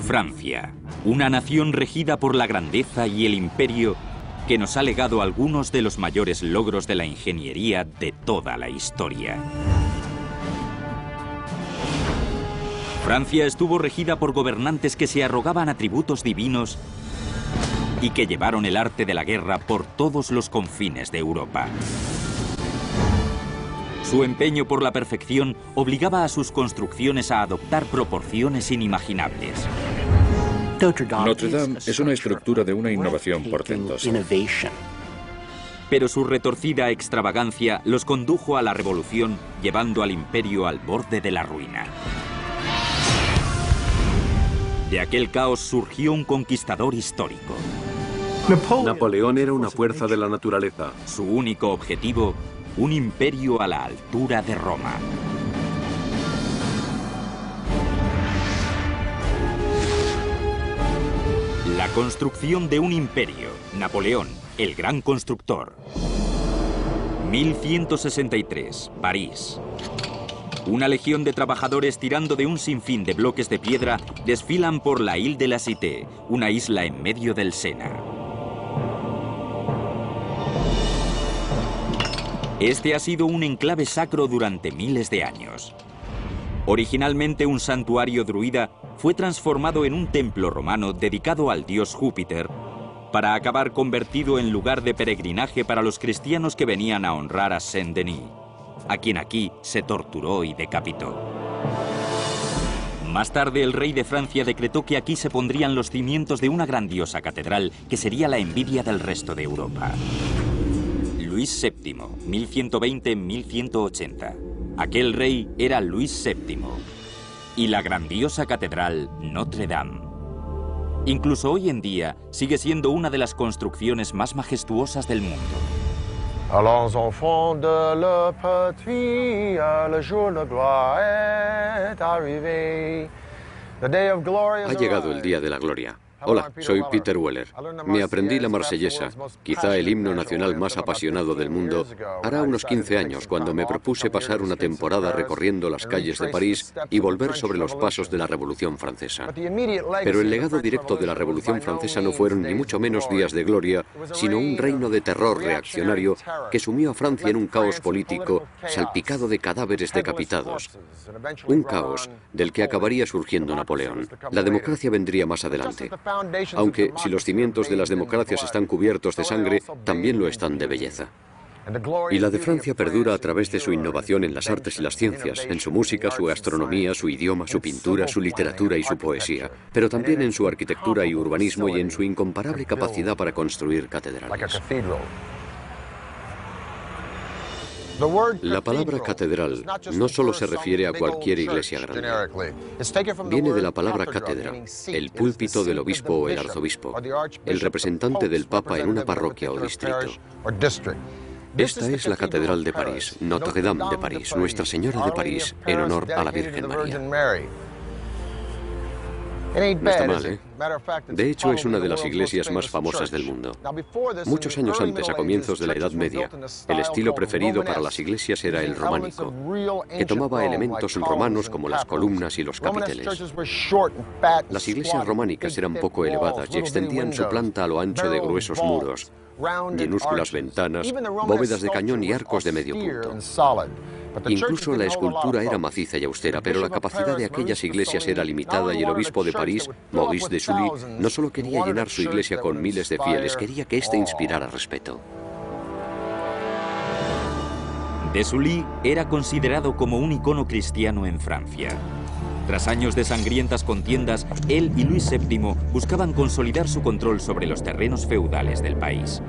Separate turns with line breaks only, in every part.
Francia, una nación regida por la grandeza y el imperio que nos ha legado algunos de los mayores logros de la ingeniería de toda la historia. Francia estuvo regida por gobernantes que se arrogaban atributos divinos y que llevaron el arte de la guerra por todos los confines de Europa. Su empeño por la perfección obligaba a sus construcciones a adoptar proporciones inimaginables.
Notre Dame es una estructura de una innovación portentosa.
Pero su retorcida extravagancia los condujo a la revolución, llevando al imperio al borde de la ruina. De aquel caos surgió un conquistador histórico.
Napoleón era una fuerza de la naturaleza.
Su único objetivo, un imperio a la altura de Roma. La construcción de un imperio. Napoleón, el gran constructor. 1163, París. Una legión de trabajadores tirando de un sinfín de bloques de piedra desfilan por la Île de la Cité, una isla en medio del Sena. Este ha sido un enclave sacro durante miles de años. Originalmente un santuario druida, fue transformado en un templo romano dedicado al dios Júpiter, para acabar convertido en lugar de peregrinaje para los cristianos que venían a honrar a Saint-Denis, a quien aquí se torturó y decapitó. Más tarde el rey de Francia decretó que aquí se pondrían los cimientos de una grandiosa catedral que sería la envidia del resto de Europa. Luis VII, 1120-1180. Aquel rey era Luis VII. Y la grandiosa catedral Notre Dame. Incluso hoy en día sigue siendo una de las construcciones más majestuosas del mundo.
A los enfants de la patrie, le jour de gloire est arrivé.
Ha llegado el día de la gloria. Hola, soy Peter Weller. Me aprendí la marsellesa, quizá el himno nacional más apasionado del mundo, hará unos 15 años cuando me propuse pasar una temporada recorriendo las calles de París y volver sobre los pasos de la Revolución Francesa. Pero el legado directo de la Revolución Francesa no fueron ni mucho menos días de gloria, sino un reino de terror reaccionario que sumió a Francia en un caos político salpicado de cadáveres decapitados. Un caos del que acabaría surgiendo Napoleón. La democracia vendría más adelante. Aunque, si los cimientos de las democracias están cubiertos de sangre, también lo están de belleza. Y la de Francia perdura a través de su innovación en las artes y las ciencias, en su música, su gastronomía, su idioma, su pintura, su literatura y su poesía, pero también en su arquitectura y urbanismo y en su incomparable capacidad para construir catedrales. La palabra catedral no solo se refiere a cualquier iglesia grande. Viene de la palabra cátedra, el púlpito del obispo o el arzobispo, el representante del papa en una parroquia o distrito. Esta es la Catedral de París, Notre Dame de París, Nuestra Señora de París, en honor a la Virgen María. No está mal, ¿eh? De hecho, es una de las iglesias más famosas del mundo. Muchos años antes, a comienzos de la Edad Media, el estilo preferido para las iglesias era el románico, que tomaba elementos romanos como las columnas y los capiteles. Las iglesias románicas eran poco elevadas y extendían su planta a lo ancho de gruesos muros, minúsculas ventanas, bóvedas de cañón y arcos de medio punto. Incluso la escultura era maciza y austera, pero la capacidad de aquellas iglesias era limitada y el obispo de París, Maurice de Sully, no solo quería llenar su iglesia con miles de fieles, quería que ésta inspirara respeto.
De Sully era considerado como un icono cristiano en Francia. Tras años de sangrientas contiendas, él y Luis VII buscaban consolidar su control sobre los terrenos feudales del país.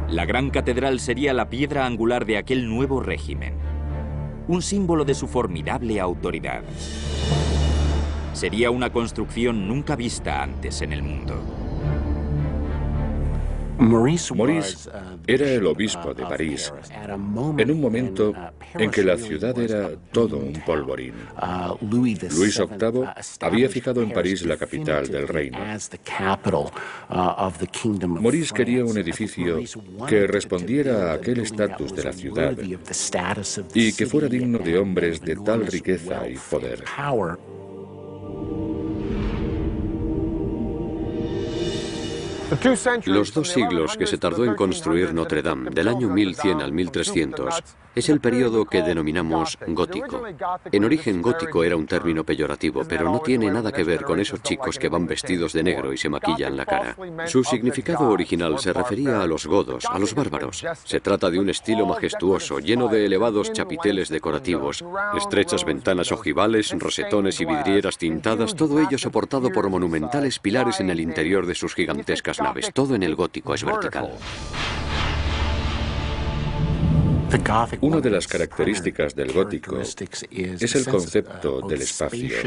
La gran catedral sería la piedra angular de aquel nuevo régimen, un símbolo de su formidable autoridad. Sería una construcción nunca vista antes en el mundo.
Maurice era el obispo de París en un momento en que la ciudad era todo un polvorín. Luis VIII había fijado en París la capital del reino. Maurice quería un edificio que respondiera a aquel estatus de la ciudad y que fuera digno de hombres de tal riqueza y poder.
Los 2 siglos que se tardó en construir Notre Dame, del año 1100 al 1300, es el periodo que denominamos gótico. En origen, gótico era un término peyorativo, pero no tiene nada que ver con esos chicos que van vestidos de negro y se maquillan la cara. Su significado original se refería a los godos, a los bárbaros. Se trata de un estilo majestuoso, lleno de elevados chapiteles decorativos, estrechas ventanas ojivales, rosetones y vidrieras tintadas, todo ello soportado por monumentales pilares en el interior de sus gigantescas naves. Todo en el gótico es vertical.
Una de las características del gótico es el concepto del espacio, de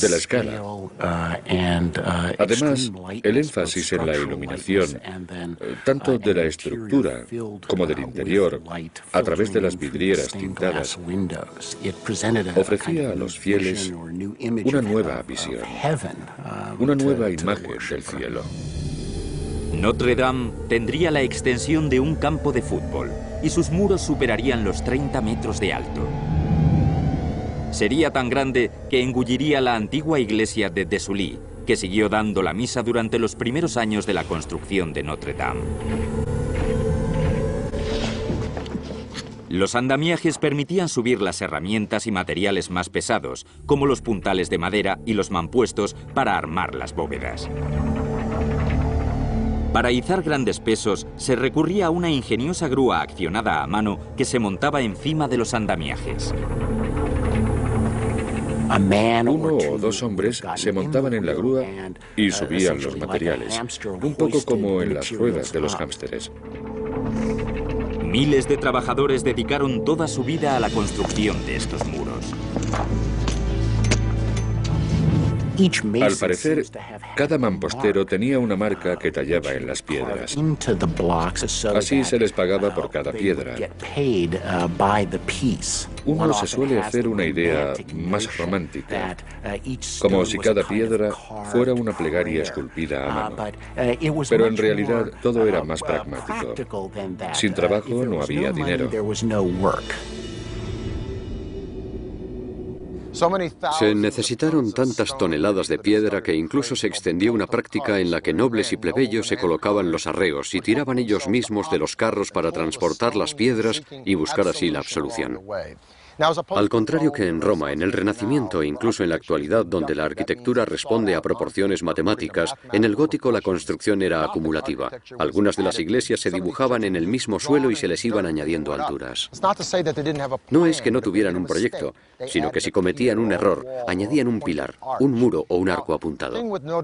la escala. Además, el énfasis en la iluminación, tanto de la estructura como del interior, a través de las vidrieras tintadas, ofrecía a los fieles una nueva visión, una nueva imagen del cielo.
Notre Dame tendría la extensión de un campo de fútbol y sus muros superarían los 30 metros de alto. Sería tan grande que engulliría la antigua iglesia de Desully, que siguió dando la misa durante los primeros años de la construcción de Notre Dame. Los andamiajes permitían subir las herramientas y materiales más pesados, como los puntales de madera y los mampuestos para armar las bóvedas. Para izar grandes pesos se recurría a una ingeniosa grúa accionada a mano que se montaba encima de los andamiajes.
1 o 2 hombres se montaban en la grúa y subían los materiales, un poco como en las ruedas de los hámsteres.
Miles de trabajadores dedicaron toda su vida a la construcción de estos muros.
Al parecer, cada mampostero tenía una marca que tallaba en las piedras. Así se les pagaba por cada piedra. Uno se suele hacer una idea más romántica, como si cada piedra fuera una plegaria esculpida a mano. Pero en realidad todo era más pragmático. Sin trabajo no había dinero.
Se necesitaron tantas toneladas de piedra que incluso se extendió una práctica en la que nobles y plebeyos se colocaban los arreos y tiraban ellos mismos de los carros para transportar las piedras y buscar así la absolución. Al contrario que en Roma, en el Renacimiento e incluso en la actualidad, donde la arquitectura responde a proporciones matemáticas, en el gótico la construcción era acumulativa. Algunas de las iglesias se dibujaban en el mismo suelo y se les iban añadiendo alturas. No es que no tuvieran un proyecto, sino que si cometían un error, añadían un pilar, un muro o un arco apuntado.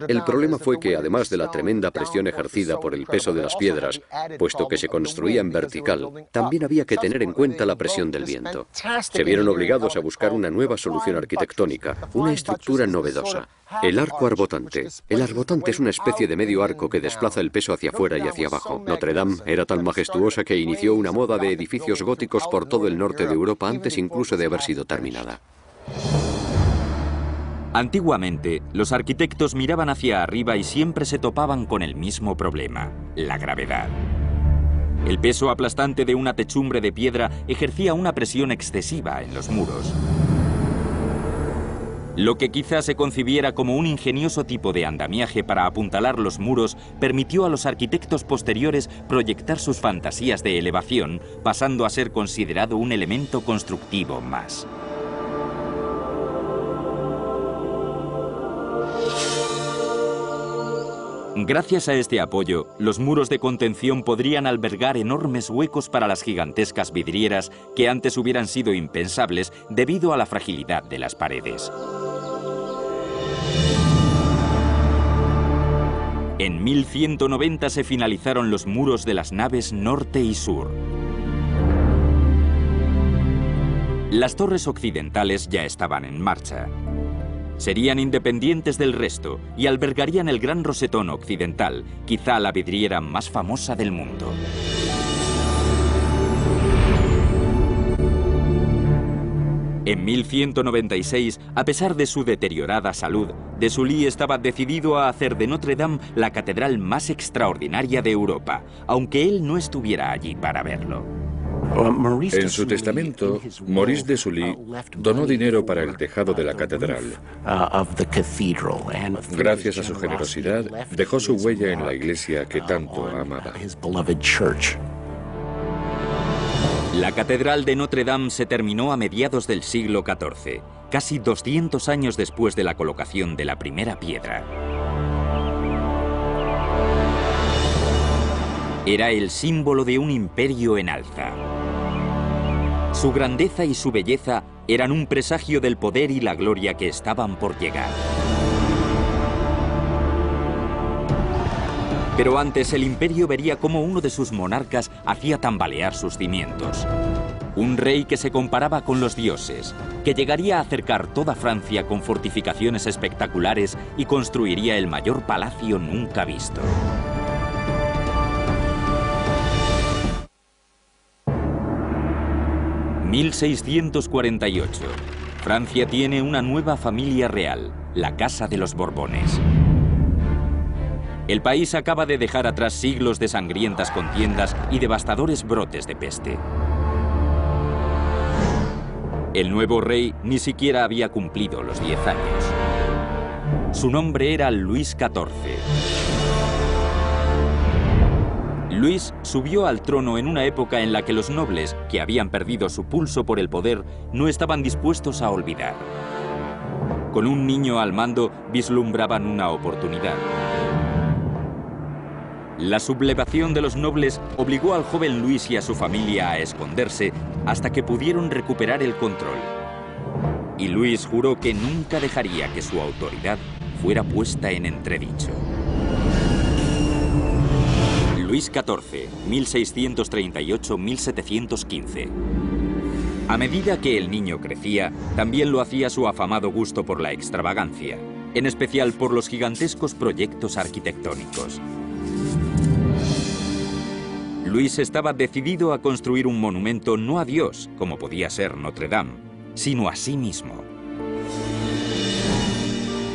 El problema fue que, además de la tremenda presión ejercida por el peso de las piedras, puesto que se construía en vertical, también había que tener en cuenta la presión del viento. Se vieron obligados a buscar una nueva solución arquitectónica, una estructura novedosa, el arco arbotante. El arbotante es una especie de medio arco que desplaza el peso hacia afuera y hacia abajo. Notre Dame era tan majestuosa que inició una moda de edificios góticos por todo el norte de Europa antes incluso de haber sido terminada.
Antiguamente, los arquitectos miraban hacia arriba y siempre se topaban con el mismo problema, la gravedad. El peso aplastante de una techumbre de piedra ejercía una presión excesiva en los muros. Lo que quizá se concibiera como un ingenioso tipo de andamiaje para apuntalar los muros permitió a los arquitectos posteriores proyectar sus fantasías de elevación, pasando a ser considerado un elemento constructivo más. Gracias a este apoyo, los muros de contención podrían albergar enormes huecos para las gigantescas vidrieras que antes hubieran sido impensables debido a la fragilidad de las paredes. En 1190 se finalizaron los muros de las naves norte y sur. Las torres occidentales ya estaban en marcha. Serían independientes del resto y albergarían el Gran Rosetón Occidental, quizá la vidriera más famosa del mundo. En 1196, a pesar de su deteriorada salud, de Sully estaba decidido a hacer de Notre Dame la catedral más extraordinaria de Europa, aunque él no estuviera allí para verlo.
En su testamento, Maurice de Sully donó dinero para el tejado de la catedral. Gracias a su generosidad, dejó su huella en la iglesia que tanto amaba.
La catedral de Notre Dame se terminó a mediados del siglo XIV, casi 200 años después de la colocación de la primera piedra. Era el símbolo de un imperio en alza. Su grandeza y su belleza eran un presagio del poder y la gloria que estaban por llegar. Pero antes el imperio vería cómo uno de sus monarcas hacía tambalear sus cimientos. Un rey que se comparaba con los dioses, que llegaría a acercar toda Francia con fortificaciones espectaculares y construiría el mayor palacio nunca visto. (1648). Francia tiene una nueva familia real, la Casa de los Borbones. El país acaba de dejar atrás siglos de sangrientas contiendas y devastadores brotes de peste. El nuevo rey ni siquiera había cumplido los 10 años. Su nombre era Luis XIV. Luis subió al trono en una época en la que los nobles, que habían perdido su pulso por el poder, no estaban dispuestos a olvidar. Con un niño al mando vislumbraban una oportunidad. La sublevación de los nobles obligó al joven Luis y a su familia a esconderse hasta que pudieron recuperar el control. Y Luis juró que nunca dejaría que su autoridad fuera puesta en entredicho. Luis XIV, 1638-1715. A medida que el niño crecía, también lo hacía su afamado gusto por la extravagancia, en especial por los gigantescos proyectos arquitectónicos. Luis estaba decidido a construir un monumento no a Dios, como podía ser Notre Dame, sino a sí mismo.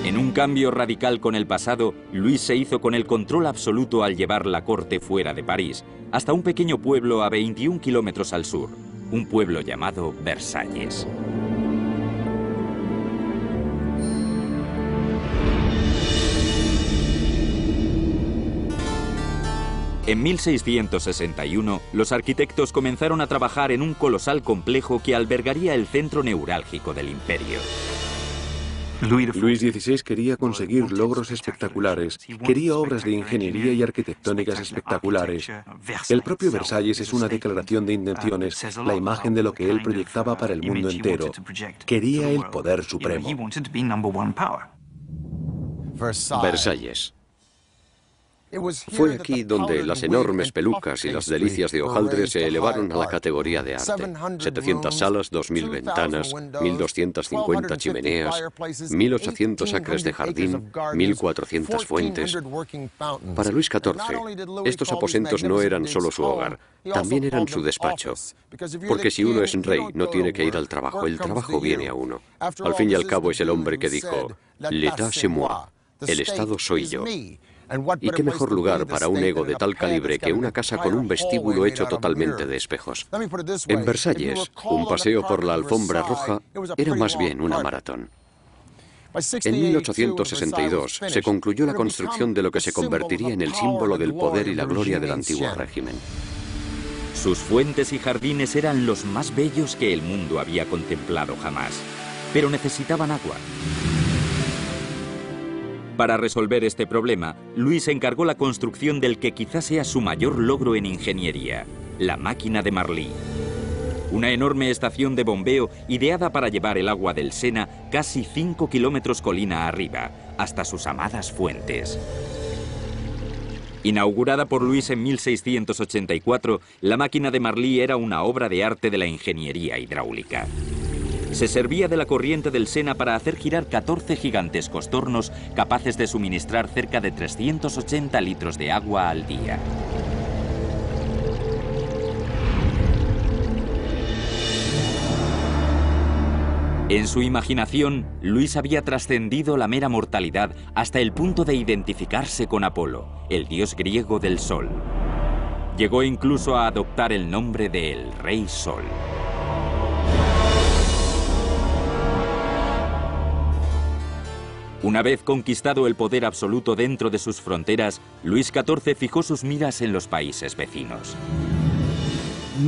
En un cambio radical con el pasado, Luis se hizo con el control absoluto al llevar la corte fuera de París, hasta un pequeño pueblo a 21 kilómetros al sur, un pueblo llamado Versalles. En 1661, los arquitectos comenzaron a trabajar en un colosal complejo que albergaría el centro neurálgico del imperio.
Luis XVI quería conseguir logros espectaculares, quería obras de ingeniería y arquitectónicas espectaculares. El propio Versalles es una declaración de intenciones, la imagen de lo que él proyectaba para el mundo entero. Quería el poder supremo.
Versalles. Fue aquí donde las enormes pelucas y las delicias de hojaldre se elevaron a la categoría de arte. 700 salas, 2000 ventanas, 1250 chimeneas, 1800 acres de jardín, 1400 fuentes. Para Luis XIV, estos aposentos no eran solo su hogar, también eran su despacho. Porque si uno es rey, no tiene que ir al trabajo, el trabajo viene a uno. Al fin y al cabo es el hombre que dijo, «L'État c'est moi», el Estado soy yo. ¿Y qué mejor lugar para un ego de tal calibre que una casa con un vestíbulo hecho totalmente de espejos? En Versalles, un paseo por la alfombra roja era más bien una maratón. En 1862 se concluyó la construcción de lo que se convertiría en el símbolo del poder y la gloria del antiguo régimen.
Sus fuentes y jardines eran los más bellos que el mundo había contemplado jamás, pero necesitaban agua. Para resolver este problema, Luis encargó la construcción del que quizás sea su mayor logro en ingeniería, la máquina de Marly. Una enorme estación de bombeo ideada para llevar el agua del Sena casi 5 kilómetros colina arriba, hasta sus amadas fuentes. Inaugurada por Luis en 1684, la máquina de Marly era una obra de arte de la ingeniería hidráulica. Se servía de la corriente del Sena para hacer girar 14 gigantescos tornos capaces de suministrar cerca de 380 litros de agua al día. En su imaginación, Luis había trascendido la mera mortalidad hasta el punto de identificarse con Apolo, el dios griego del sol. Llegó incluso a adoptar el nombre de el Rey Sol. Una vez conquistado el poder absoluto dentro de sus fronteras, Luis XIV fijó sus miras en los países vecinos.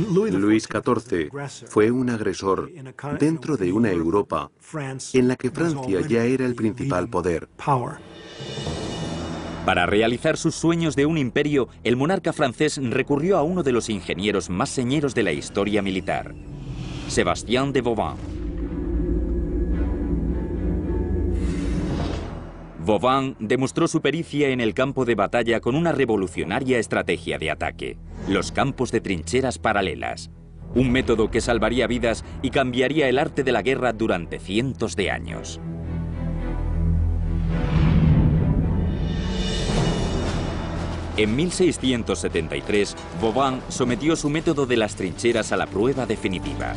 Luis XIV fue un agresor dentro de una Europa en la que Francia ya era el principal poder.
Para realizar sus sueños de un imperio, el monarca francés recurrió a uno de los ingenieros más señeros de la historia militar, Sébastien de Vauban. Vauban demostró su pericia en el campo de batalla con una revolucionaria estrategia de ataque: los campos de trincheras paralelas, un método que salvaría vidas y cambiaría el arte de la guerra durante cientos de años. En 1673, Vauban sometió su método de las trincheras a la prueba definitiva.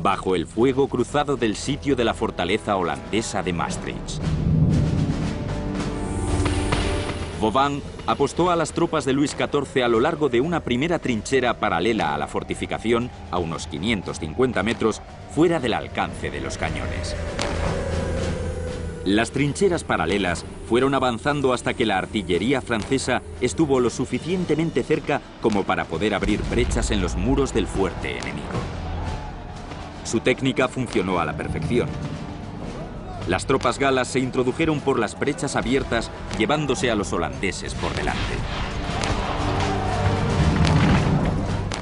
Bajo el fuego cruzado del sitio de la fortaleza holandesa de Maastricht, Vauban apostó a las tropas de Luis XIV a lo largo de una primera trinchera paralela a la fortificación, a unos 550 metros, fuera del alcance de los cañones. Las trincheras paralelas fueron avanzando hasta que la artillería francesa estuvo lo suficientemente cerca como para poder abrir brechas en los muros del fuerte enemigo. Su técnica funcionó a la perfección. Las tropas galas se introdujeron por las brechas abiertas, llevándose a los holandeses por delante.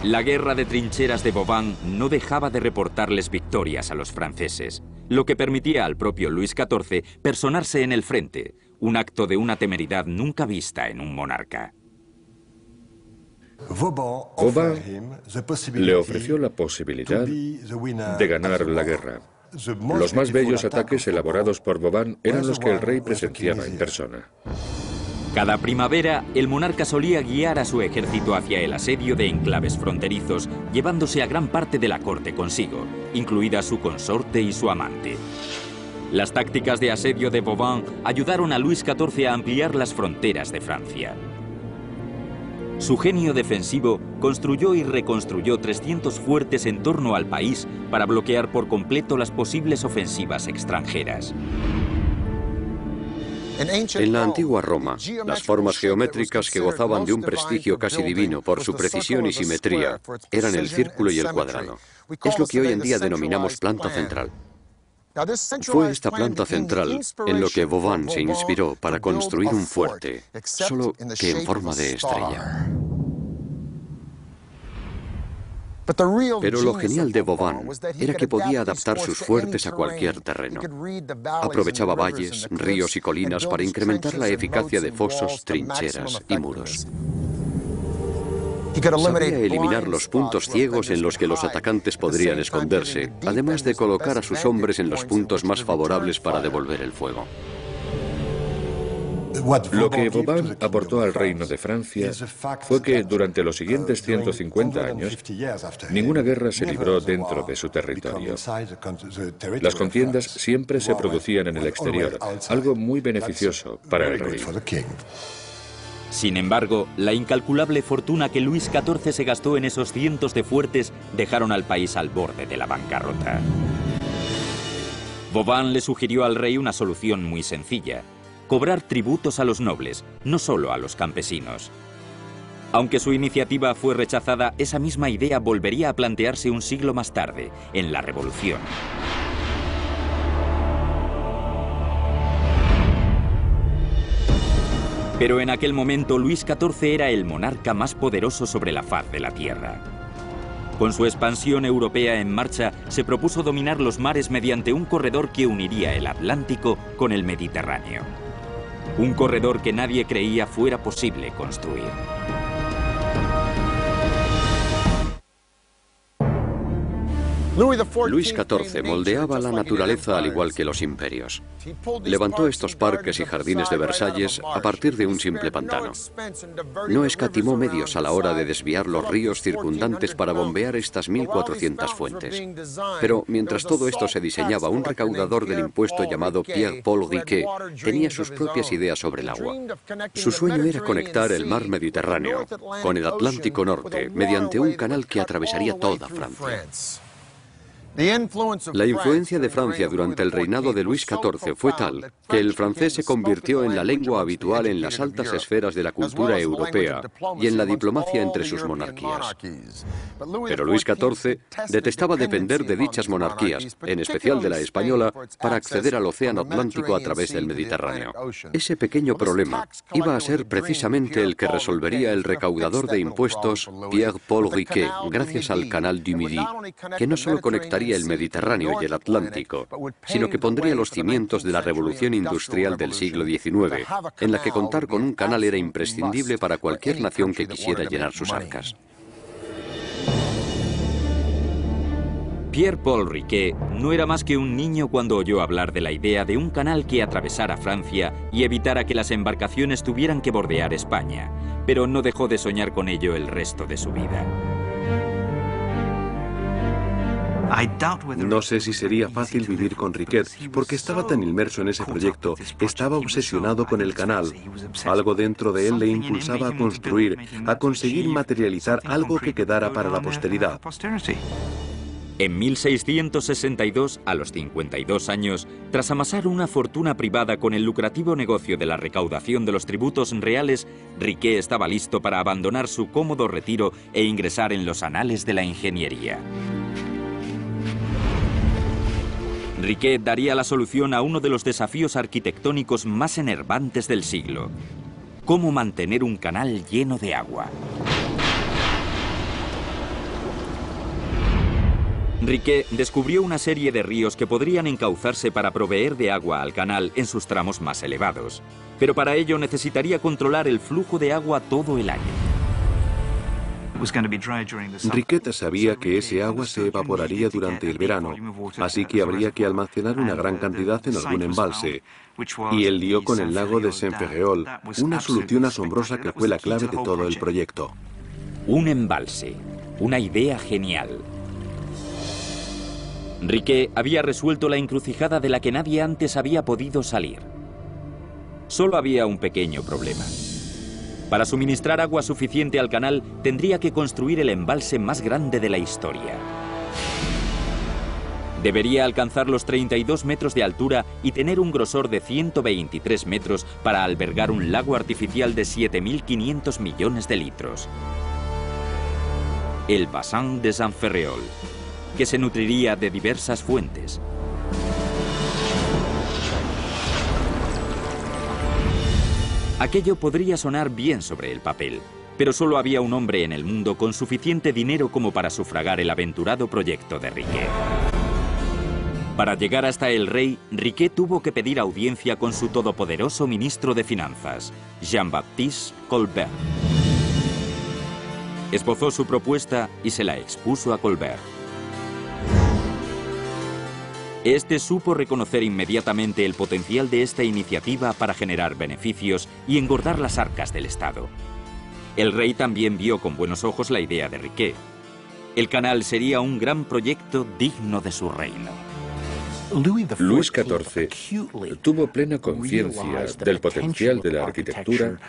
La guerra de trincheras de Vauban no dejaba de reportarles victorias a los franceses, lo que permitía al propio Luis XIV personarse en el frente, un acto de una temeridad nunca vista en un monarca.
Vauban le ofreció la posibilidad de ganar la guerra. Los más bellos ataques elaborados por Vauban eran los que el rey presenciaba en persona.
Cada primavera, el monarca solía guiar a su ejército hacia el asedio de enclaves fronterizos, llevándose a gran parte de la corte consigo, incluida su consorte y su amante. Las tácticas de asedio de Vauban ayudaron a Luis XIV a ampliar las fronteras de Francia. Su genio defensivo construyó y reconstruyó 300 fuertes en torno al país para bloquear por completo las posibles ofensivas extranjeras.
En la antigua Roma, las formas geométricas que gozaban de un prestigio casi divino por su precisión y simetría eran el círculo y el cuadrado. Es lo que hoy en día denominamos planta central. Fue esta planta central en lo que Vauban se inspiró para construir un fuerte, solo que en forma de estrella. Pero lo genial de Vauban era que podía adaptar sus fuertes a cualquier terreno. Aprovechaba valles, ríos y colinas para incrementar la eficacia de fosos, trincheras y muros. Sabía eliminar los puntos ciegos en los que los atacantes podrían esconderse, además de colocar a sus hombres en los puntos más favorables para devolver el fuego.
Lo que Vauban aportó al reino de Francia fue que durante los siguientes 150 años ninguna guerra se libró dentro de su territorio. Las contiendas siempre se producían en el exterior, algo muy beneficioso para el rey.
Sin embargo, la incalculable fortuna que Luis XIV se gastó en esos cientos de fuertes dejaron al país al borde de la bancarrota. Vauban le sugirió al rey una solución muy sencilla: cobrar tributos a los nobles, no solo a los campesinos. Aunque su iniciativa fue rechazada, esa misma idea volvería a plantearse un siglo más tarde, en la Revolución. Pero en aquel momento Luis XIV era el monarca más poderoso sobre la faz de la tierra. Con su expansión europea en marcha, se propuso dominar los mares mediante un corredor que uniría el Atlántico con el Mediterráneo. Un corredor que nadie creía fuera posible construir.
Luis XIV moldeaba la naturaleza al igual que los imperios. Levantó estos parques y jardines de Versalles a partir de un simple pantano. No escatimó medios a la hora de desviar los ríos circundantes para bombear estas 1.400 fuentes. Pero mientras todo esto se diseñaba, un recaudador del impuesto llamado Pierre-Paul Riquet tenía sus propias ideas sobre el agua. Su sueño era conectar el mar Mediterráneo con el Atlántico Norte mediante un canal que atravesaría toda Francia. La influencia de Francia durante el reinado de Luis XIV fue tal que el francés se convirtió en la lengua habitual en las altas esferas de la cultura europea y en la diplomacia entre sus monarquías. Pero Luis XIV detestaba depender de dichas monarquías, en especial de la española, para acceder al océano Atlántico a través del Mediterráneo. Ese pequeño problema iba a ser precisamente el que resolvería el recaudador de impuestos Pierre-Paul Riquet gracias al Canal du Midi, que no solo conectaría el Mediterráneo y el Atlántico, sino que pondría los cimientos de la revolución industrial del siglo XIX, en la que contar con un canal era imprescindible para cualquier nación que quisiera llenar sus arcas.
Pierre-Paul Riquet no era más que un niño cuando oyó hablar de la idea de un canal que atravesara Francia y evitara que las embarcaciones tuvieran que bordear España, pero no dejó de soñar con ello el resto de su vida.
No sé si sería fácil vivir con Riquet, porque estaba tan inmerso en ese proyecto, estaba obsesionado con el canal. Algo dentro de él le impulsaba a construir, a conseguir materializar algo que quedara para la posteridad.
En 1662, a los 52 años, tras amasar una fortuna privada con el lucrativo negocio de la recaudación de los tributos reales, Riquet estaba listo para abandonar su cómodo retiro e ingresar en los anales de la ingeniería. Riquet daría la solución a uno de los desafíos arquitectónicos más enervantes del siglo: cómo mantener un canal lleno de agua. Riquet descubrió una serie de ríos que podrían encauzarse para proveer de agua al canal en sus tramos más elevados, pero para ello necesitaría controlar el flujo de agua todo el año.
Riquet sabía que ese agua se evaporaría durante el verano, así que habría que almacenar una gran cantidad en algún embalse. Y él dio con el lago de Saint-Ferréol, una solución asombrosa que fue la clave de todo el proyecto.
Un embalse, una idea genial. Riquet había resuelto la encrucijada de la que nadie antes había podido salir. Solo había un pequeño problema. Para suministrar agua suficiente al canal, tendría que construir el embalse más grande de la historia. Debería alcanzar los 32 metros de altura y tener un grosor de 123 metros para albergar un lago artificial de 7.500 millones de litros. El Bassin de Saint-Ferréol, que se nutriría de diversas fuentes. Aquello podría sonar bien sobre el papel, pero solo había un hombre en el mundo con suficiente dinero como para sufragar el aventurado proyecto de Riquet. Para llegar hasta el rey, Riquet tuvo que pedir audiencia con su todopoderoso ministro de Finanzas, Jean-Baptiste Colbert. Esbozó su propuesta y se la expuso a Colbert. Este supo reconocer inmediatamente el potencial de esta iniciativa para generar beneficios y engordar las arcas del Estado. El rey también vio con buenos ojos la idea de Riquet. El canal sería un gran proyecto digno de su reino.
Luis XIV tuvo plena conciencia del potencial de la arquitectura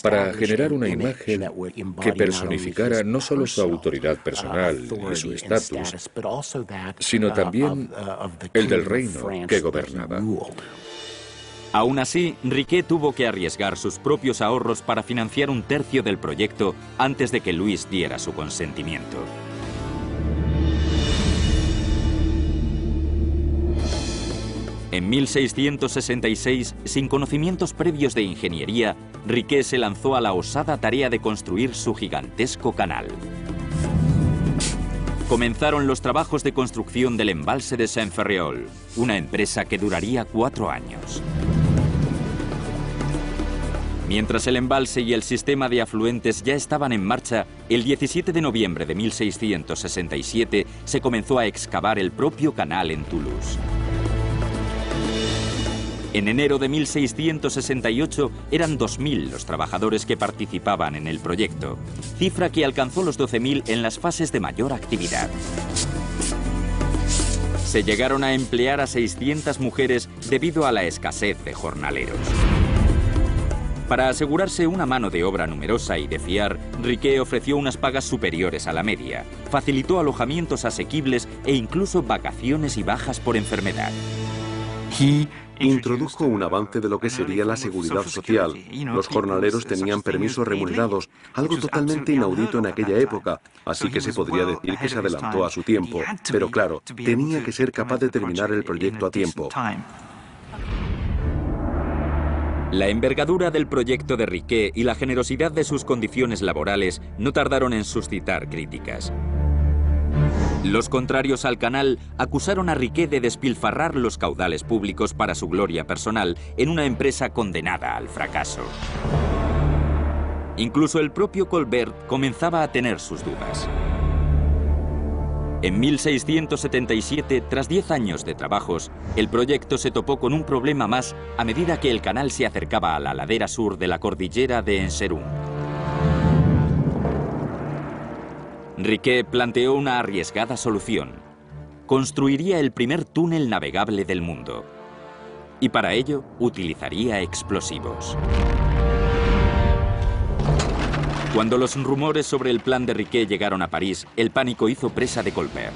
para generar una imagen que personificara no solo su autoridad personal y su estatus, sino también el del reino que gobernaba.
Aún así, Riquet tuvo que arriesgar sus propios ahorros para financiar un tercio del proyecto antes de que Luis diera su consentimiento. En 1666, sin conocimientos previos de ingeniería, Riquet se lanzó a la osada tarea de construir su gigantesco canal. Comenzaron los trabajos de construcción del embalse de Saint-Ferréol, una empresa que duraría 4 años. Mientras el embalse y el sistema de afluentes ya estaban en marcha, el 17 de noviembre de 1667 se comenzó a excavar el propio canal en Toulouse. En enero de 1668 eran 2.000 los trabajadores que participaban en el proyecto, cifra que alcanzó los 12.000 en las fases de mayor actividad. Se llegaron a emplear a 600 mujeres debido a la escasez de jornaleros. Para asegurarse una mano de obra numerosa y de fiar, Riquet ofreció unas pagas superiores a la media, facilitó alojamientos asequibles e incluso vacaciones y bajas por enfermedad.
Introdujo un avance de lo que sería la seguridad social. Los jornaleros tenían permisos remunerados, algo totalmente inaudito en aquella época, así que se podría decir que se adelantó a su tiempo. Pero claro, tenía que ser capaz de terminar el proyecto a tiempo.
La envergadura del proyecto de Riquet y la generosidad de sus condiciones laborales no tardaron en suscitar críticas. Los contrarios al canal acusaron a Riquet de despilfarrar los caudales públicos para su gloria personal en una empresa condenada al fracaso. Incluso el propio Colbert comenzaba a tener sus dudas. En 1677, tras 10 años de trabajos, el proyecto se topó con un problema más a medida que el canal se acercaba a la ladera sur de la cordillera de Enserun. Riquet planteó una arriesgada solución. Construiría el primer túnel navegable del mundo. Y para ello utilizaría explosivos. Cuando los rumores sobre el plan de Riquet llegaron a París, el pánico hizo presa de Colbert.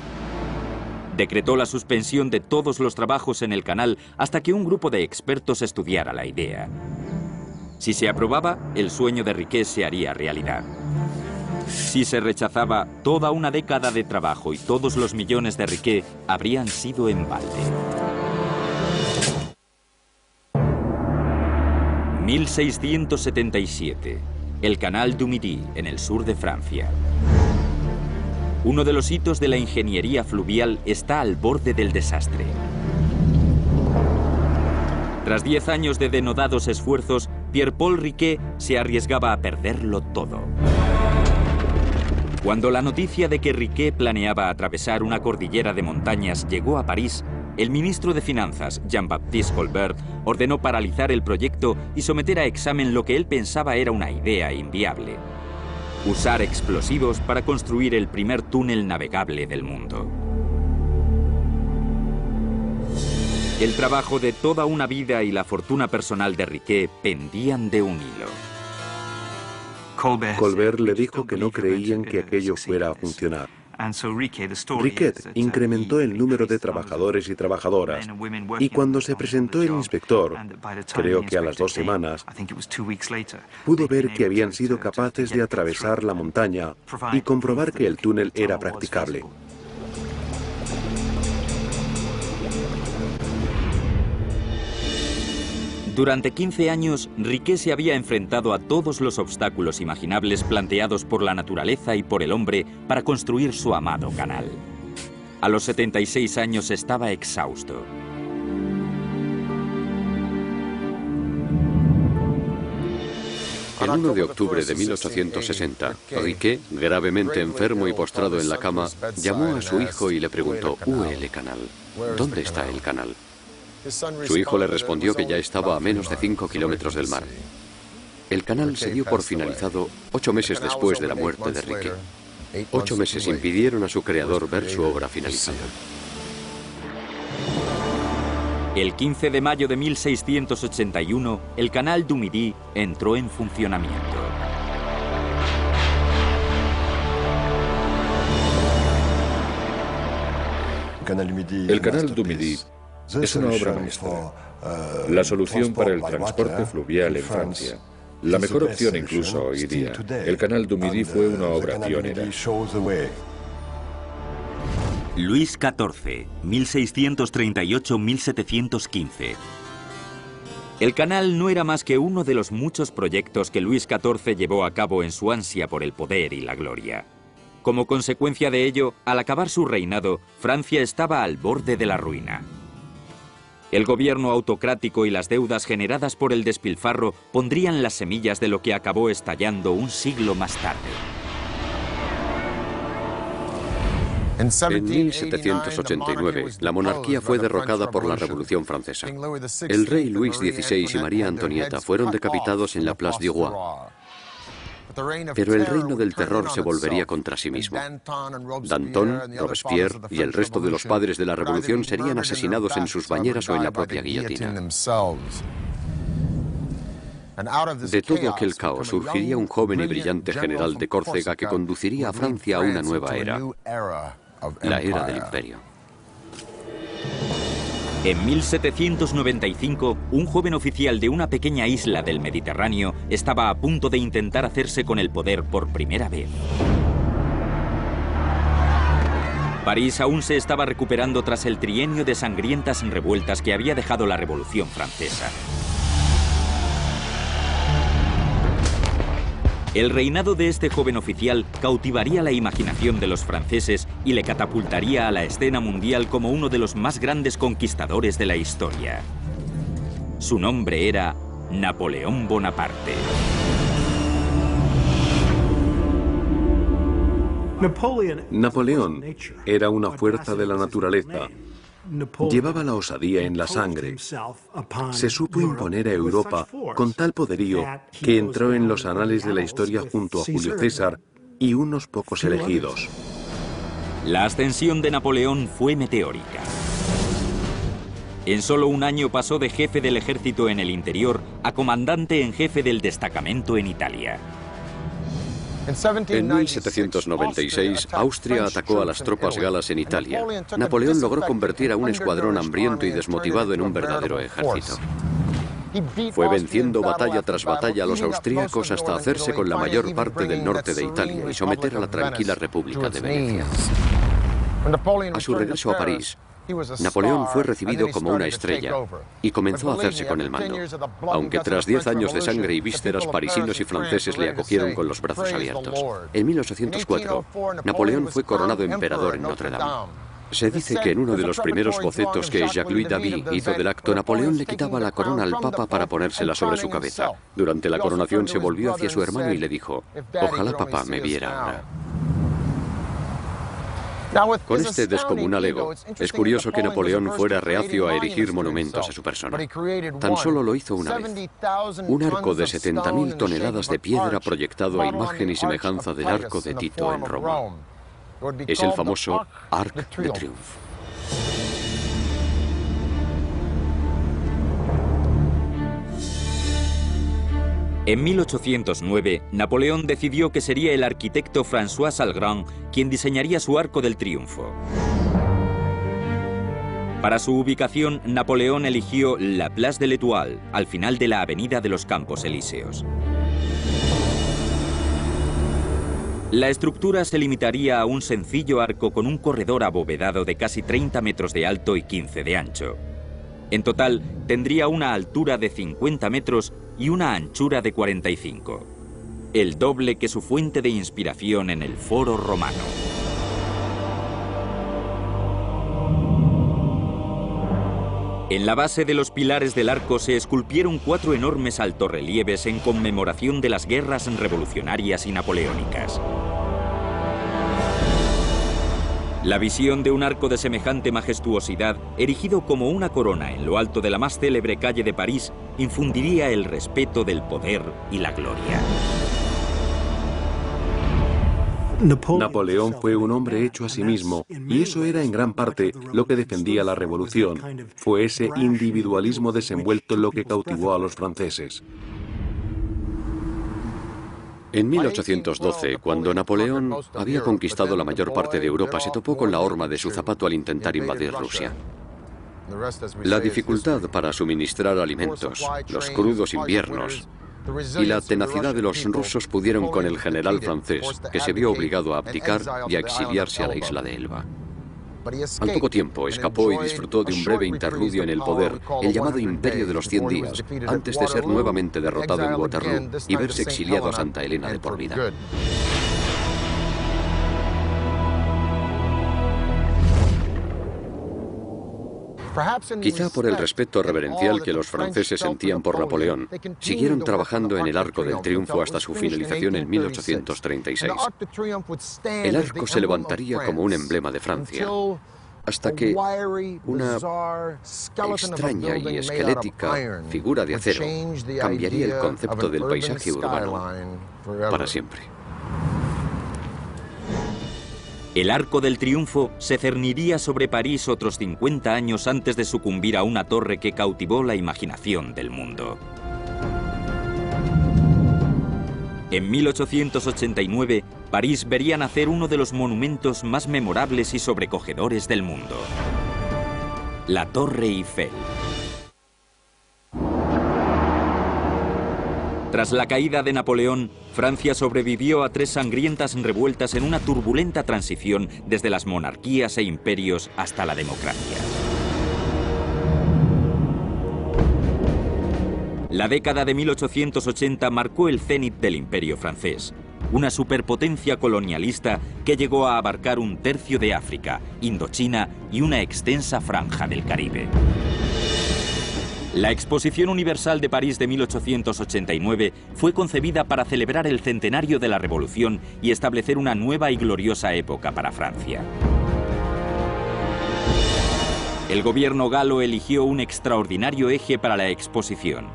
Decretó la suspensión de todos los trabajos en el canal hasta que un grupo de expertos estudiara la idea. Si se aprobaba, el sueño de Riquet se haría realidad. Si se rechazaba, toda una década de trabajo y todos los millones de Riquet habrían sido en balde. 1677. El Canal du Midi, en el sur de Francia. Uno de los hitos de la ingeniería fluvial está al borde del desastre. Tras 10 años de denodados esfuerzos, Pierre-Paul Riquet se arriesgaba a perderlo todo. Cuando la noticia de que Riquet planeaba atravesar una cordillera de montañas llegó a París, el ministro de Finanzas, Jean-Baptiste Colbert, ordenó paralizar el proyecto y someter a examen lo que él pensaba era una idea inviable: usar explosivos para construir el primer túnel navegable del mundo. El trabajo de toda una vida y la fortuna personal de Riquet pendían de un hilo.
Colbert le dijo que no creían que aquello fuera a funcionar. Riquet incrementó el número de trabajadores y trabajadoras, y cuando se presentó el inspector, creo que a las 2 semanas, pudo ver que habían sido capaces de atravesar la montaña y comprobar que el túnel era practicable.
Durante 15 años, Riquet se había enfrentado a todos los obstáculos imaginables planteados por la naturaleza y por el hombre para construir su amado canal. A los 76 años estaba exhausto.
El 1 de octubre de 1860, Riquet, gravemente enfermo y postrado en la cama, llamó a su hijo y le preguntó: «¿Où est le canal? ¿Dónde está el canal?». Su hijo le respondió que ya estaba a menos de 5 kilómetros del mar. El canal se dio por finalizado 8 meses después de la muerte de Riquet. 8 meses impidieron a su creador ver su obra finalizada.
El 15 de mayo de 1681, el Canal du Midi entró en funcionamiento.
El Canal du Midi es una obra maestra, la solución para el transporte fluvial en Francia. La mejor opción incluso hoy día. El Canal du Midi fue una obra pionera.
Luis XIV, 1638-1715. El canal no era más que uno de los muchos proyectos que Luis XIV llevó a cabo en su ansia por el poder y la gloria. Como consecuencia de ello, al acabar su reinado, Francia estaba al borde de la ruina. El gobierno autocrático y las deudas generadas por el despilfarro pondrían las semillas de lo que acabó estallando un siglo más tarde.
En 1789, la monarquía fue derrocada por la Revolución Francesa. El rey Luis XVI y María Antonieta fueron decapitados en la Place du Roi. Pero el reino del terror se volvería contra sí mismo. Danton, Robespierre y el resto de los padres de la revolución serían asesinados en sus bañeras o en la propia guillotina. De todo aquel caos surgiría un joven y brillante general de Córcega que conduciría a Francia a una nueva era, la era del imperio.
En 1795, un joven oficial de una pequeña isla del Mediterráneo estaba a punto de intentar hacerse con el poder por primera vez. París aún se estaba recuperando tras el trienio de sangrientas revueltas que había dejado la Revolución Francesa. El reinado de este joven oficial cautivaría la imaginación de los franceses y le catapultaría a la escena mundial como uno de los más grandes conquistadores de la historia. Su nombre era Napoleón Bonaparte.
Napoleón era una fuerza de la naturaleza. Llevaba la osadía en la sangre. Se supo imponer a Europa con tal poderío que entró en los anales de la historia junto a Julio César y unos pocos elegidos.
La ascensión de Napoleón fue meteórica. En solo un año pasó de jefe del ejército en el interior a comandante en jefe del destacamento en Italia.
En 1796, Austria atacó a las tropas galas en Italia. Napoleón logró convertir a un escuadrón hambriento y desmotivado en un verdadero ejército. Fue venciendo batalla tras batalla a los austríacos hasta hacerse con la mayor parte del norte de Italia y someter a la tranquila República de Venecia. A su regreso a París, Napoleón fue recibido como una estrella y comenzó a hacerse con el mando, aunque tras 10 años de sangre y vísceras, parisinos y franceses le acogieron con los brazos abiertos. En 1804, Napoleón fue coronado emperador en Notre Dame. Se dice que en uno de los primeros bocetos que Jacques-Louis David hizo del acto, Napoleón le quitaba la corona al Papa para ponérsela sobre su cabeza. Durante la coronación se volvió hacia su hermano y le dijo: «Ojalá Papá me viera ahora». Con este descomunal ego, es curioso que Napoleón fuera reacio a erigir monumentos a su persona. Tan solo lo hizo una vez. Un arco de 70.000 toneladas de piedra proyectado a imagen y semejanza del arco de Tito en Roma. Es el famoso Arc de Triomphe.
En 1809, Napoleón decidió que sería el arquitecto François Salgrand quien diseñaría su Arco del Triunfo. Para su ubicación, Napoleón eligió la Place de l'Étoile, al final de la Avenida de los Campos Elíseos. La estructura se limitaría a un sencillo arco con un corredor abovedado de casi 30 metros de alto y 15 de ancho. En total, tendría una altura de 50 metros y una anchura de 45, el doble que su fuente de inspiración en el Foro Romano. En la base de los pilares del arco se esculpieron 4 enormes altorrelieves en conmemoración de las guerras revolucionarias y napoleónicas. La visión de un arco de semejante majestuosidad, erigido como una corona en lo alto de la más célebre calle de París, infundiría el respeto del poder y la gloria.
Napoleón fue un hombre hecho a sí mismo, y eso era en gran parte lo que defendía la revolución. Fue ese individualismo desenvuelto lo que cautivó a los franceses.
En 1812, cuando Napoleón había conquistado la mayor parte de Europa, se topó con la horma de su zapato al intentar invadir Rusia. La dificultad para suministrar alimentos, los crudos inviernos y la tenacidad de los rusos pudieron con el general francés, que se vio obligado a abdicar y a exiliarse a la isla de Elba. Al poco tiempo escapó y disfrutó de un breve interludio en el poder, el llamado Imperio de los 100 días, antes de ser nuevamente derrotado en Waterloo y verse exiliado a Santa Elena de por vida. Quizá por el respeto reverencial que los franceses sentían por Napoleón, siguieron trabajando en el Arco del Triunfo hasta su finalización en 1836. El arco se levantaría como un emblema de Francia, hasta que una extraña y esquelética figura de acero cambiaría el concepto del paisaje urbano para siempre.
El Arco del Triunfo se cerniría sobre París otros 50 años antes de sucumbir a una torre que cautivó la imaginación del mundo. En 1889, París vería nacer uno de los monumentos más memorables y sobrecogedores del mundo: la Torre Eiffel. Tras la caída de Napoleón, Francia sobrevivió a 3 sangrientas revueltas en una turbulenta transición desde las monarquías e imperios hasta la democracia. La década de 1880 marcó el cenit del Imperio francés, una superpotencia colonialista que llegó a abarcar 1/3 de África, Indochina y una extensa franja del Caribe. La Exposición Universal de París de 1889 fue concebida para celebrar el centenario de la Revolución y establecer una nueva y gloriosa época para Francia. El gobierno galo eligió un extraordinario eje para la exposición: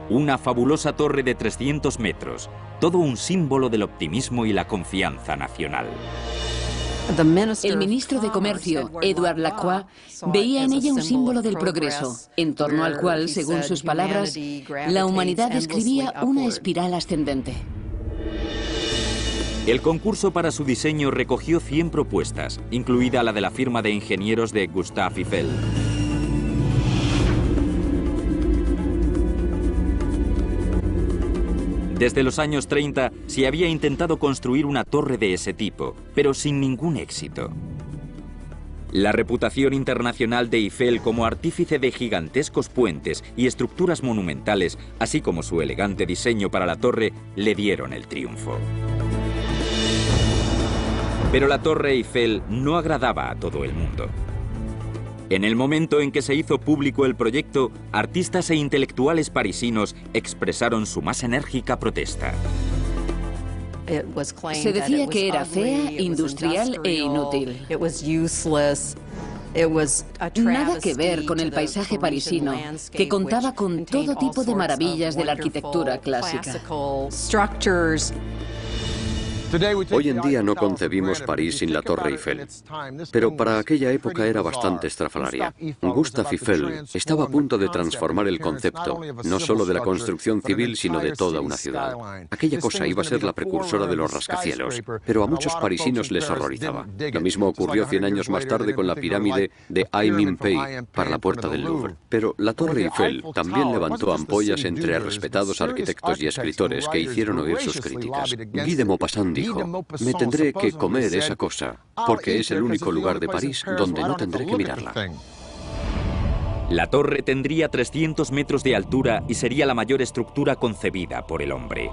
una fabulosa torre de 300 metros, todo un símbolo del optimismo y la confianza nacional.
El ministro de Comercio, Édouard Lacroix, veía en ella un símbolo del progreso, en torno al cual, según sus palabras, la humanidad describía una espiral ascendente.
El concurso para su diseño recogió 100 propuestas, incluida la de la firma de ingenieros de Gustave Eiffel. Desde los años 30 se había intentado construir una torre de ese tipo, pero sin ningún éxito. La reputación internacional de Eiffel como artífice de gigantescos puentes y estructuras monumentales, así como su elegante diseño para la torre, le dieron el triunfo. Pero la Torre Eiffel no agradaba a todo el mundo. En el momento en que se hizo público el proyecto, artistas e intelectuales parisinos expresaron su más enérgica protesta.
Se decía que era fea, industrial e inútil. Nada que ver con el paisaje parisino, que contaba con todo tipo de maravillas de la arquitectura clásica.
Hoy en día no concebimos París sin la Torre Eiffel, pero para aquella época era bastante estrafalaria. Gustave Eiffel estaba a punto de transformar el concepto, no solo de la construcción civil, sino de toda una ciudad. Aquella cosa iba a ser la precursora de los rascacielos, pero a muchos parisinos les horrorizaba. Lo mismo ocurrió 100 años más tarde con la pirámide de Ai-Min-Pei para la puerta del Louvre. Pero la Torre Eiffel también levantó ampollas entre respetados arquitectos y escritores que hicieron oír sus críticas. Guy de Maupassant dijo: me tendré que comer esa cosa, porque es el único lugar de París donde no tendré que mirarla.
La torre tendría 300 metros de altura y sería la mayor estructura concebida por el hombre.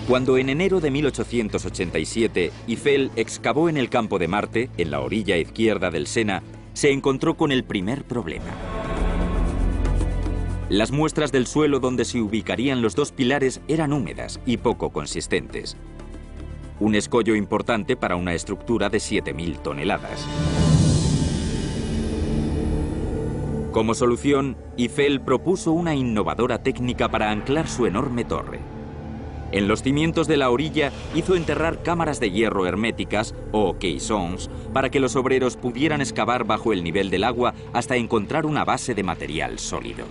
Cuando en enero de 1887 Eiffel excavó en el campo de Marte, en la orilla izquierda del Sena, se encontró con el primer problema. Las muestras del suelo donde se ubicarían los 2 pilares eran húmedas y poco consistentes. Un escollo importante para una estructura de 7.000 toneladas. Como solución, Eiffel propuso una innovadora técnica para anclar su enorme torre. En los cimientos de la orilla hizo enterrar cámaras de hierro herméticas, o caissons, para que los obreros pudieran excavar bajo el nivel del agua hasta encontrar una base de material sólido.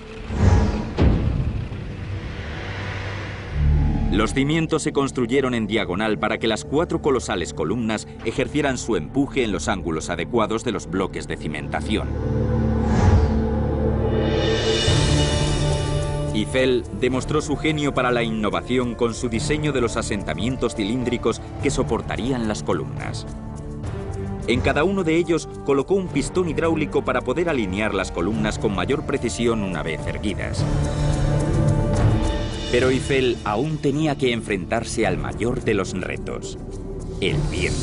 Los cimientos se construyeron en diagonal para que las 4 colosales columnas ejercieran su empuje en los ángulos adecuados de los bloques de cimentación. Eiffel demostró su genio para la innovación con su diseño de los asentamientos cilíndricos que soportarían las columnas. En cada uno de ellos colocó un pistón hidráulico para poder alinear las columnas con mayor precisión una vez erguidas. Pero Eiffel aún tenía que enfrentarse al mayor de los retos: el viento.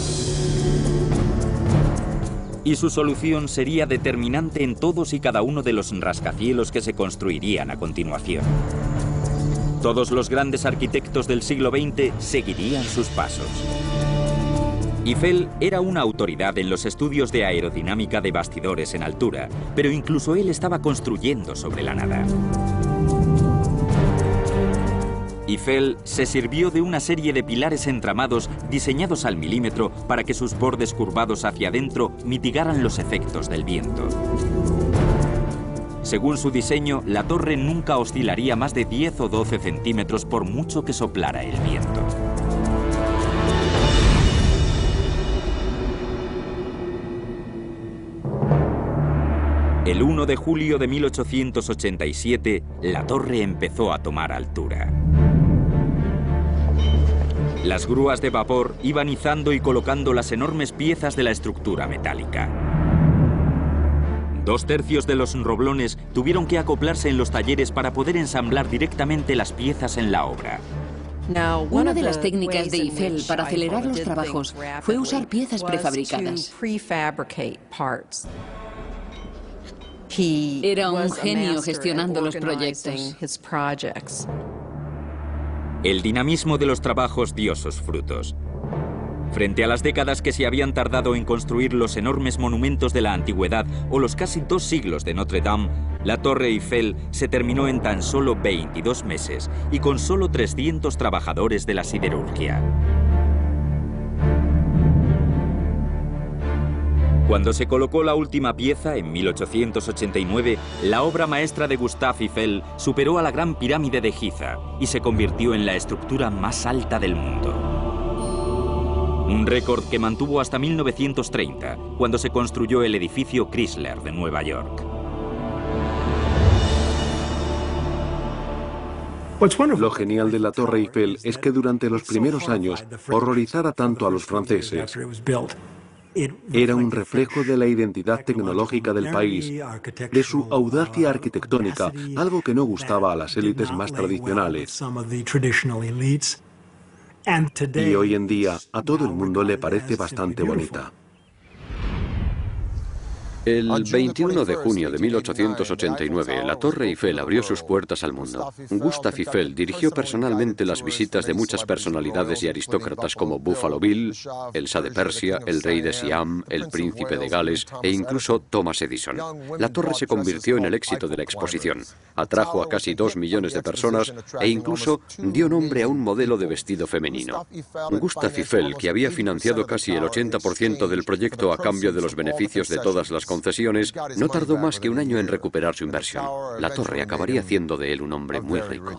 Y su solución sería determinante en todos y cada uno de los rascacielos que se construirían a continuación. Todos los grandes arquitectos del siglo XX seguirían sus pasos. Eiffel era una autoridad en los estudios de aerodinámica de bastidores en altura, pero incluso él estaba construyendo sobre la nada. Eiffel se sirvió de una serie de pilares entramados diseñados al milímetro para que sus bordes curvados hacia adentro mitigaran los efectos del viento. Según su diseño, la torre nunca oscilaría más de 10 o 12 centímetros por mucho que soplara el viento. El 1 de julio de 1887, la torre empezó a tomar altura. Las grúas de vapor iban izando y colocando las enormes piezas de la estructura metálica. 2/3 de los roblones tuvieron que acoplarse en los talleres para poder ensamblar directamente las piezas en la obra.
Una de las técnicas de Eiffel para acelerar los trabajos fue usar piezas prefabricadas. Era un genio gestionando los proyectos.
El dinamismo de los trabajos dio sus frutos. Frente a las décadas que se habían tardado en construir los enormes monumentos de la antigüedad o los casi 2 siglos de Notre Dame, la Torre Eiffel se terminó en tan solo 22 meses y con solo 300 trabajadores de la siderurgia. Cuando se colocó la última pieza, en 1889, la obra maestra de Gustave Eiffel superó a la Gran Pirámide de Giza y se convirtió en la estructura más alta del mundo. Un récord que mantuvo hasta 1930, cuando se construyó el edificio Chrysler de Nueva York.
Lo genial de la Torre Eiffel es que durante los primeros años horrorizara tanto a los franceses. Era un reflejo de la identidad tecnológica del país, de su audacia arquitectónica, algo que no gustaba a las élites más tradicionales. Y hoy en día a todo el mundo le parece bastante bonita.
El 21 de junio de 1889, la Torre Eiffel abrió sus puertas al mundo. Gustave Eiffel dirigió personalmente las visitas de muchas personalidades y aristócratas como Buffalo Bill, el Shah de Persia, el rey de Siam, el príncipe de Gales e incluso Thomas Edison. La torre se convirtió en el éxito de la exposición. Atrajo a casi 2 millones de personas e incluso dio nombre a un modelo de vestido femenino. Gustave Eiffel, que había financiado casi el 80% del proyecto a cambio de los beneficios de todas las concesiones, no tardó más que un año en recuperar su inversión. La torre acabaría haciendo de él un hombre muy rico.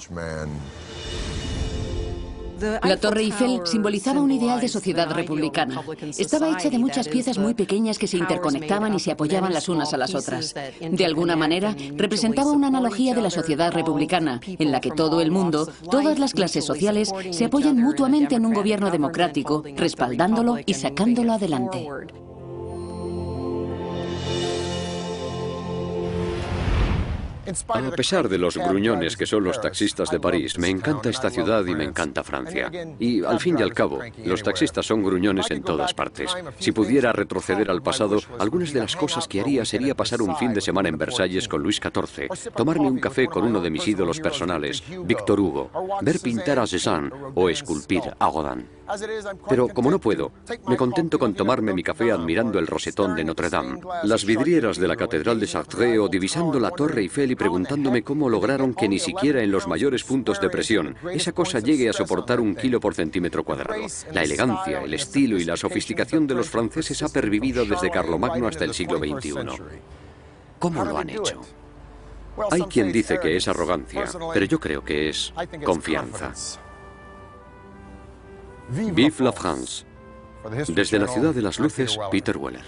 La Torre Eiffel simbolizaba un ideal de sociedad republicana. Estaba hecha de muchas piezas muy pequeñas que se interconectaban y se apoyaban las unas a las otras. De alguna manera, representaba una analogía de la sociedad republicana, en la que todo el mundo, todas las clases sociales, se apoyan mutuamente en un gobierno democrático, respaldándolo y sacándolo adelante.
A pesar de los gruñones que son los taxistas de París, me encanta esta ciudad y me encanta Francia. Y al fin y al cabo, los taxistas son gruñones en todas partes. Si pudiera retroceder al pasado, algunas de las cosas que haría sería pasar un fin de semana en Versalles con Luis XIV, tomarme un café con uno de mis ídolos personales, Víctor Hugo, ver pintar a Cézanne o esculpir a Rodin. Pero como no puedo, me contento con tomarme mi café admirando el rosetón de Notre Dame, las vidrieras de la Catedral de Chartres o divisando la Torre Eiffel y preguntándome cómo lograron que ni siquiera en los mayores puntos de presión esa cosa llegue a soportar 1 kilo por centímetro cuadrado. La elegancia, el estilo y la sofisticación de los franceses ha pervivido desde Carlomagno hasta el siglo XXI. ¿Cómo lo han hecho? Hay quien dice que es arrogancia, pero yo creo que es confianza. Vive la France. Desde la ciudad de las luces, Peter Weller.